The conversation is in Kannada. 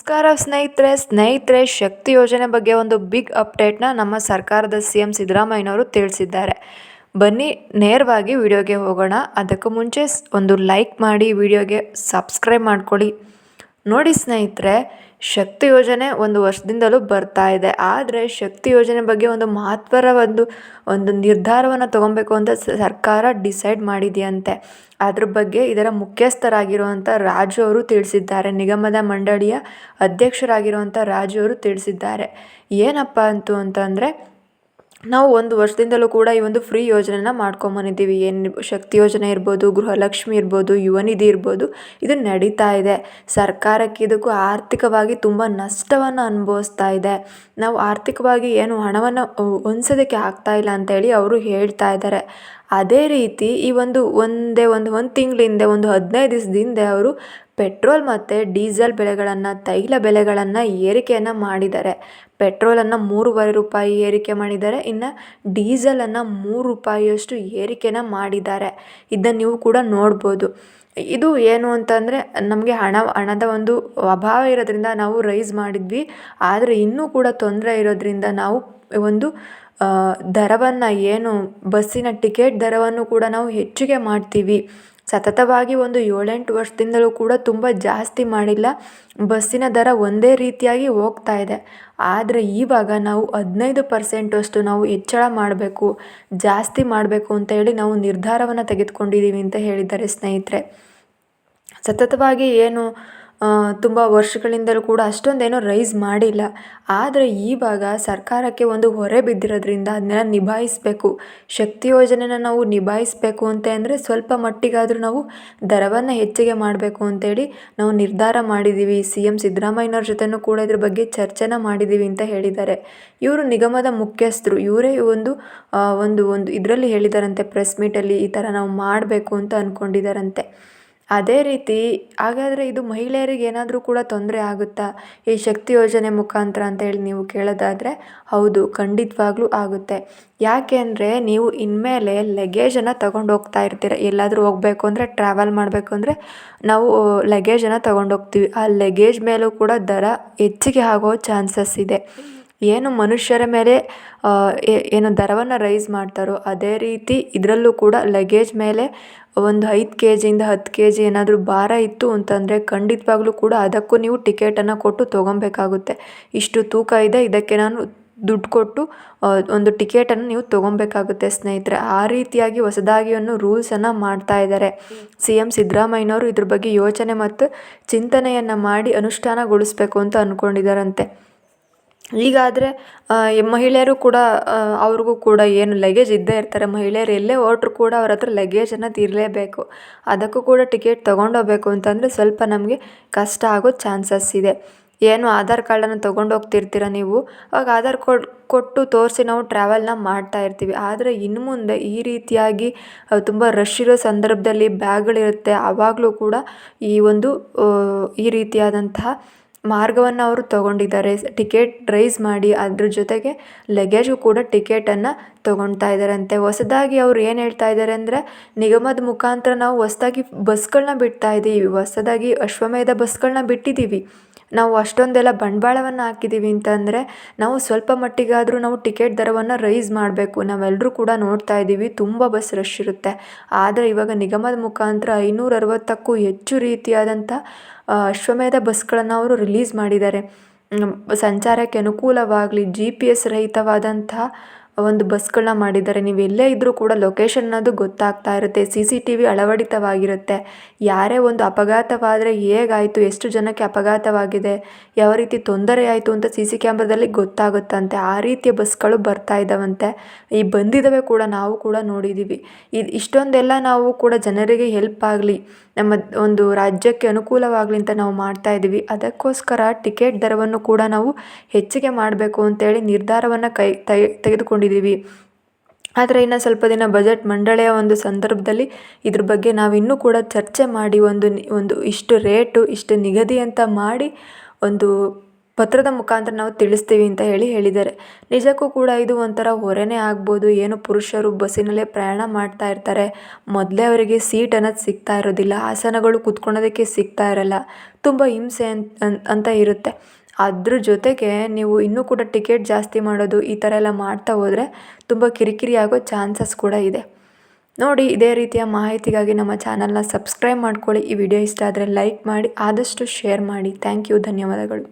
ನಮಸ್ಕಾರ ಸ್ನೇಹಿತರೆ ಶಕ್ತಿ ಯೋಜನೆ ಬಗ್ಗೆ ಒಂದು ಬಿಗ್ ಅಪ್ಡೇಟ್ನ ನಮ್ಮ ಸರ್ಕಾರದ CM ಸಿದ್ದರಾಮಯ್ಯನವರು ತಿಳಿಸಿದ್ದಾರೆ. ಬನ್ನಿ ನೇರವಾಗಿ ವಿಡಿಯೋಗೆ ಹೋಗೋಣ. ಅದಕ್ಕೂ ಮುಂಚೆ ಒಂದು ಲೈಕ್ ಮಾಡಿ, ವಿಡಿಯೋಗೆ ಸಬ್ಸ್ಕ್ರೈಬ್ ಮಾಡ್ಕೊಳ್ಳಿ. ನೋಡಿ ಸ್ನೇಹಿತರೆ, ಶಕ್ತಿ ಯೋಜನೆ ಒಂದು ವರ್ಷದಿಂದಲೂ ಬರ್ತಾ ಇದೆ. ಆದರೆ ಶಕ್ತಿ ಯೋಜನೆ ಬಗ್ಗೆ ಒಂದು ಮಹತ್ವದ ಒಂದು ನಿರ್ಧಾರವನ್ನು ತಗೊಬೇಕು ಅಂತ ಸರ್ಕಾರ ಡಿಸೈಡ್ ಮಾಡಿದೆಯಂತೆ. ಅದ್ರ ಬಗ್ಗೆ ಇದರ ಮುಖ್ಯಸ್ಥರಾಗಿರುವಂಥ ರಾಜು ಅವರು ತಿಳಿಸಿದ್ದಾರೆ. ನಿಗಮದ ಮಂಡಳಿಯ ಅಧ್ಯಕ್ಷರಾಗಿರುವಂಥ ರಾಜು ಅವರು ತಿಳಿಸಿದ್ದಾರೆ. ಏನಪ್ಪ ಅಂತಂದರೆ, ನಾವು ಒಂದು ವರ್ಷದಿಂದಲೂ ಕೂಡ ಈ ಒಂದು ಫ್ರೀ ಯೋಜನೆನ ಮಾಡ್ಕೊಂಬಂದಿದ್ದೀವಿ. ಏನು ಶಕ್ತಿ ಯೋಜನೆ ಇರ್ಬೋದು, ಗೃಹಲಕ್ಷ್ಮಿ ಇರ್ಬೋದು, ಯುವ ನಿಧಿ ಇರ್ಬೋದು, ಇದು ನಡೀತಾ ಇದೆ. ಸರ್ಕಾರಕ್ಕೆ ಇದಕ್ಕೂ ಆರ್ಥಿಕವಾಗಿ ತುಂಬ ನಷ್ಟವನ್ನು ಅನುಭವಿಸ್ತಾ ಇದೆ. ನಾವು ಆರ್ಥಿಕವಾಗಿ ಏನು ಹಣವನ್ನು ಹೊಂದಿಸೋದಕ್ಕೆ ಆಗ್ತಾ ಇಲ್ಲ ಅಂತೇಳಿ ಅವರು ಹೇಳ್ತಾ ಇದ್ದಾರೆ. ಅದೇ ರೀತಿ ಈ ಒಂದು ತಿಂಗಳ ಹಿಂದೆ, ಒಂದು 15 ದಿವಸದ ಹಿಂದೆ ಅವರು ಪೆಟ್ರೋಲ್ ಮತ್ತು ಡೀಸೆಲ್ ಬೆಲೆಗಳನ್ನು, ತೈಲ ಬೆಲೆಗಳನ್ನು ಏರಿಕೆಯನ್ನು ಮಾಡಿದ್ದಾರೆ. ಪೆಟ್ರೋಲನ್ನು 3.5 ರೂಪಾಯಿ ಏರಿಕೆ ಮಾಡಿದ್ದಾರೆ. ಇನ್ನು ಡೀಸೆಲನ್ನು 3 ರೂಪಾಯಿಯಷ್ಟು ಏರಿಕೆನ ಮಾಡಿದ್ದಾರೆ. ಇದನ್ನು ನೀವು ಕೂಡ ನೋಡ್ಬೋದು. ಇದು ಏನು ಅಂತಂದರೆ, ನಮಗೆ ಹಣದ ಒಂದು ಅಭಾವ ಇರೋದ್ರಿಂದ ನಾವು ರೈಸ್ ಮಾಡಿದ್ವಿ. ಆದರೆ ಇನ್ನೂ ಕೂಡ ತೊಂದರೆ ಇರೋದ್ರಿಂದ ನಾವು ಒಂದು ದರವನ್ನು, ಏನು ಬಸ್ಸಿನ ಟಿಕೆಟ್ ದರವನ್ನು ಕೂಡ ನಾವು ಹೆಚ್ಚಿಗೆ ಮಾಡ್ತೀವಿ. ಸತತವಾಗಿ ಒಂದು 7-8 ವರ್ಷದಿಂದಲೂ ಕೂಡ ತುಂಬ ಜಾಸ್ತಿ ಮಾಡಿಲ್ಲ. ಬಸ್ಸಿನ ದರ ಒಂದೇ ರೀತಿಯಾಗಿ ಹೋಗ್ತಾ ಇದೆ. ಆದರೆ ಇವಾಗ ನಾವು 15% ನಾವು ಹೆಚ್ಚಳ ಮಾಡಬೇಕು, ಜಾಸ್ತಿ ಮಾಡಬೇಕು ಅಂತ ಹೇಳಿ ನಾವು ನಿರ್ಧಾರವನ್ನು ತೆಗೆದುಕೊಂಡಿದ್ದೀವಿ ಅಂತ ಹೇಳಿದ್ದಾರೆ ಸ್ನೇಹಿತರೆ. ಸತತವಾಗಿ ಏನು ತುಂಬ ವರ್ಷಗಳಿಂದಲೂ ಕೂಡ ಅಷ್ಟೊಂದೇನೋ ರೈಸ್ ಮಾಡಿಲ್ಲ. ಆದರೆ ಇವಾಗ ಸರ್ಕಾರಕ್ಕೆ ಒಂದು ಹೊರೆ ಬಿದ್ದಿರೋದ್ರಿಂದ ಅದನ್ನೆಲ್ಲ ನಿಭಾಯಿಸಬೇಕು. ಶಕ್ತಿ ಯೋಜನೆನ ನಾವು ನಿಭಾಯಿಸಬೇಕು ಅಂತ ಅಂದರೆ ಸ್ವಲ್ಪ ಮಟ್ಟಿಗಾದರೂ ನಾವು ದರವನ್ನು ಹೆಚ್ಚಿಗೆ ಮಾಡಬೇಕು ಅಂತೇಳಿ ನಾವು ನಿರ್ಧಾರ ಮಾಡಿದ್ದೀವಿ. CM ಸಿದ್ದರಾಮಯ್ಯನವ್ರ ಜೊತೆನೂ ಕೂಡ ಇದ್ರ ಬಗ್ಗೆ ಚರ್ಚೆನ ಮಾಡಿದ್ದೀವಿ ಅಂತ ಹೇಳಿದ್ದಾರೆ. ಇವರು ನಿಗಮದ ಮುಖ್ಯಸ್ಥರು. ಇವರೇ ಒಂದು ಇದರಲ್ಲಿ ಹೇಳಿದಾರಂತೆ, ಪ್ರೆಸ್ ಮೀಟಲ್ಲಿ ಈ ಥರ ನಾವು ಮಾಡಬೇಕು ಅಂತ ಅಂದ್ಕೊಂಡಿದ್ದಾರಂತೆ. ಅದೇ ರೀತಿ ಹಾಗಾದರೆ ಇದು ಮಹಿಳೆಯರಿಗೆ ಏನಾದರೂ ಕೂಡ ತೊಂದರೆ ಆಗುತ್ತಾ ಈ ಶಕ್ತಿ ಯೋಜನೆ ಮುಖಾಂತರ ಅಂತ ಹೇಳಿ ನೀವು ಕೇಳೋದಾದರೆ, ಹೌದು, ಖಂಡಿತವಾಗ್ಲೂ ಆಗುತ್ತೆ. ಯಾಕೆ ಅಂದರೆ, ನೀವು ಇನ್ಮೇಲೆ ಲಗೇಜನ್ನು ತಗೊಂಡು ಹೋಗ್ತಾ ಇರ್ತೀರ. ಎಲ್ಲಾದರೂ ಹೋಗಬೇಕು ಅಂದರೆ, ಟ್ರಾವೆಲ್ ಮಾಡಬೇಕು ಅಂದರೆ ನಾವು ಲಗೇಜನ್ನು ತಗೊಂಡೋಗ್ತೀವಿ. ಆ ಲಗೇಜ್ ಮೇಲೂ ಕೂಡ ದರ ಹೆಚ್ಚಿಗೆ ಆಗೋ ಚಾನ್ಸಸ್ ಇದೆ. ಏನು ಮನುಷ್ಯರ ಮೇಲೆ ಏನು ದರವನ್ನು ರೈಸ್ ಮಾಡ್ತಾರೋ ಅದೇ ರೀತಿ ಇದರಲ್ಲೂ ಕೂಡ ಲಗೇಜ್ ಮೇಲೆ ಒಂದು 5 kgಯಿಂದ 10 kg ಏನಾದರೂ ಭಾರ ಇತ್ತು ಅಂತಂದರೆ ಖಂಡಿತವಾಗ್ಲೂ ಕೂಡ ಅದಕ್ಕೂ ನೀವು ಟಿಕೆಟನ್ನು ಕೊಟ್ಟು ತೊಗೊಬೇಕಾಗುತ್ತೆ. ಇಷ್ಟು ತೂಕ ಇದೆ, ಇದಕ್ಕೆ ನಾನು ದುಡ್ಡು ಕೊಟ್ಟು ಒಂದು ಟಿಕೆಟನ್ನು ನೀವು ತೊಗೊಬೇಕಾಗುತ್ತೆ ಸ್ನೇಹಿತರೆ. ಆ ರೀತಿಯಾಗಿ ಹೊಸದಾಗಿ ರೂಲ್ಸನ್ನು ಮಾಡ್ತಾ ಇದ್ದಾರೆ. CM ಸಿದ್ದರಾಮಯ್ಯನವರು ಇದ್ರ ಬಗ್ಗೆ ಯೋಚನೆ ಮತ್ತು ಚಿಂತನೆಯನ್ನು ಮಾಡಿ ಅನುಷ್ಠಾನಗೊಳಿಸಬೇಕು ಅಂತ ಅಂದ್ಕೊಂಡಿದ್ದಾರಂತೆ. ಈಗಾದರೆ ಮಹಿಳೆಯರು ಕೂಡ, ಅವ್ರಿಗೂ ಕೂಡ ಏನು ಲಗೇಜ್ ಇದ್ದೇ ಇರ್ತಾರೆ. ಮಹಿಳೆಯರು ಎಲ್ಲೇ ಹೊರಟ್ರು ಕೂಡ ಅವ್ರ ಹತ್ರ ಲಗೇಜನ್ನು ಇರಲೇಬೇಕು. ಅದಕ್ಕೂ ಕೂಡ ಟಿಕೆಟ್ ತೊಗೊಂಡೋಗ್ಬೇಕು ಅಂತಂದರೆ ಸ್ವಲ್ಪ ನಮಗೆ ಕಷ್ಟ ಆಗೋ ಚಾನ್ಸಸ್ ಇದೆ. ಏನು ಆಧಾರ್ ಕಾರ್ಡನ್ನು ತೊಗೊಂಡೋಗ್ತಿರ್ತೀರ ನೀವು, ಆವಾಗ ಆಧಾರ್ ಕೊಟ್ಟು ತೋರಿಸಿ ನಾವು ಟ್ರಾವೆಲ್ನ ಮಾಡ್ತಾ ಇರ್ತೀವಿ. ಆದರೆ ಇನ್ನು ಮುಂದೆ ಈ ರೀತಿಯಾಗಿ ತುಂಬ ರಶ್ ಇರೋ ಸಂದರ್ಭದಲ್ಲಿ ಬ್ಯಾಗ್ಗಳಿರುತ್ತೆ, ಆವಾಗಲೂ ಕೂಡ ಈ ರೀತಿಯಾದಂತಹ ಮಾರ್ಗವನ್ನು ಅವರು ತಗೊಂಡಿದ್ದಾರೆ. ಟಿಕೆಟ್ ರೈಸ್ ಮಾಡಿ ಅದ್ರ ಜೊತೆಗೆ ಲಗೇಜು ಕೂಡ ಟಿಕೆಟನ್ನು ತೊಗೊಳ್ತಾ ಇದ್ದಾರಂತೆ. ಹೊಸದಾಗಿ ಅವ್ರು ಏನು ಹೇಳ್ತಾ ಇದ್ದಾರೆ ಅಂದರೆ, ನಿಗಮದ ಮುಖಾಂತರ ನಾವು ಹೊಸದಾಗಿ ಬಸ್ಗಳನ್ನ ಬಿಡ್ತಾ ಇದ್ದೀವಿ. ಹೊಸದಾಗಿ ಅಶ್ವಮೇಧ ಬಸ್ಗಳನ್ನ ಬಿಟ್ಟಿದ್ದೀವಿ. ನಾವು ಅಷ್ಟೊಂದೆಲ್ಲ ಬಂಡವಾಳವನ್ನು ಹಾಕಿದ್ದೀವಿ ಅಂತಂದರೆ ನಾವು ಸ್ವಲ್ಪ ಮಟ್ಟಿಗಾದರೂ ನಾವು ಟಿಕೆಟ್ ದರವನ್ನು ರೈಸ್ ಮಾಡಬೇಕು. ನಾವೆಲ್ಲರೂ ಕೂಡ ನೋಡ್ತಾ ಇದ್ದೀವಿ, ತುಂಬ ಬಸ್ ರಶ್ ಇರುತ್ತೆ. ಆದರೆ ಇವಾಗ ನಿಗಮದ ಮುಖಾಂತರ 560ಕ್ಕೂ ಹೆಚ್ಚು ರೀತಿಯಾದಂಥ ಅಶ್ವಮೇಧ ಬಸ್ಗಳನ್ನು ಅವರು ರಿಲೀಸ್ ಮಾಡಿದ್ದಾರೆ. ಸಂಚಾರಕ್ಕೆ ಅನುಕೂಲವಾಗಲಿ, GPS ರಹಿತವಾದಂಥ ಒಂದು ಬಸ್ಗಳನ್ನ ಮಾಡಿದ್ದಾರೆ. ನೀವು ಎಲ್ಲೇ ಇದ್ದರೂ ಕೂಡ ಲೊಕೇಶನ್ ಅನ್ನೋದು ಗೊತ್ತಾಗ್ತಾ ಇರುತ್ತೆ. CCTV ಅಳವಡಿತವಾಗಿರುತ್ತೆ. ಯಾರೇ ಒಂದು ಅಪಘಾತವಾದರೆ ಹೇಗಾಯಿತು, ಎಷ್ಟು ಜನಕ್ಕೆ ಅಪಘಾತವಾಗಿದೆ, ಯಾವ ರೀತಿ ತೊಂದರೆ ಆಯಿತು ಅಂತ CC ಕ್ಯಾಮ್ರಾದಲ್ಲಿ ಗೊತ್ತಾಗುತ್ತಂತೆ. ಆ ರೀತಿಯ ಬಸ್ಗಳು ಬರ್ತಾ ಇದ್ದಾವಂತೆ. ಬಂದಿದ್ದಾವೆ ಕೂಡ, ನಾವು ಕೂಡ ನೋಡಿದ್ದೀವಿ. ಇಷ್ಟೊಂದೆಲ್ಲ ನಾವು ಕೂಡ ಜನರಿಗೆ ಹೆಲ್ಪ್ ಆಗಲಿ, ನಮ್ಮ ಒಂದು ರಾಜ್ಯಕ್ಕೆ ಅನುಕೂಲವಾಗಲಿ ಅಂತ ನಾವು ಮಾಡ್ತಾ ಇದ್ದೀವಿ. ಅದಕ್ಕೋಸ್ಕರ ಟಿಕೆಟ್ ದರವನ್ನು ಕೂಡ ನಾವು ಹೆಚ್ಚಿಗೆ ಮಾಡಬೇಕು ಅಂತೇಳಿ ನಿರ್ಧಾರವನ್ನು ತೆಗೆದುಕೊಂಡಿದ್ದೀವಿ. ಆದರೆ ಇನ್ನು ಸ್ವಲ್ಪ ದಿನ ಬಜೆಟ್ ಮಂಡಳಿಯ ಒಂದು ಸಂದರ್ಭದಲ್ಲಿ ಇದ್ರ ಬಗ್ಗೆ ನಾವಿನ್ನೂ ಕೂಡ ಚರ್ಚೆ ಮಾಡಿ ಒಂದು ಇಷ್ಟು ರೇಟು, ಇಷ್ಟು ನಿಗದಿ ಅಂತ ಮಾಡಿ ಒಂದು ಪತ್ರದ ಮುಖಾಂತರ ನಾವು ತಿಳಿಸ್ತೀವಿ ಅಂತ ಹೇಳಿದ್ದಾರೆ. ನಿಜಕ್ಕೂ ಕೂಡ ಇದು ಒಂಥರ ಹೊರೆನೇ ಆಗ್ಬೋದು. ಏನು ಪುರುಷರು ಬಸ್ಸಿನಲ್ಲೇ ಪ್ರಯಾಣ ಮಾಡ್ತಾ ಇರ್ತಾರೆ, ಮೊದಲೇ ಅವರಿಗೆ ಸೀಟ್ ಅನ್ನೋದು ಸಿಗ್ತಾ ಇರೋದಿಲ್ಲ, ಆಸನಗಳು ಕೂತ್ಕೊಳ್ಳೋದಕ್ಕೆ ಸಿಗ್ತಾ ಇರಲ್ಲ, ತುಂಬ ಹಿಂಸೆ ಅಂತ ಇರುತ್ತೆ. ಅದ್ರ ಜೊತೆಗೆ ನೀವು ಇನ್ನೂ ಕೂಡ ಟಿಕೆಟ್ ಜಾಸ್ತಿ ಮಾಡೋದು ಈ ಥರ ಎಲ್ಲ ಮಾಡ್ತಾ ಹೋದರೆ ತುಂಬ ಕಿರಿಕಿರಿ ಆಗೋ ಚಾನ್ಸಸ್ ಕೂಡ ಇದೆ. ನೋಡಿ, ಇದೇ ರೀತಿಯ ಮಾಹಿತಿಗಾಗಿ ನಮ್ಮ ಚಾನಲ್ನ ಸಬ್ಸ್ಕ್ರೈಬ್ ಮಾಡ್ಕೊಳ್ಳಿ. ಈ ವಿಡಿಯೋ ಇಷ್ಟ ಆದರೆ ಲೈಕ್ ಮಾಡಿ, ಆದಷ್ಟು ಶೇರ್ ಮಾಡಿ. ಥ್ಯಾಂಕ್ ಯು, ಧನ್ಯವಾದಗಳು.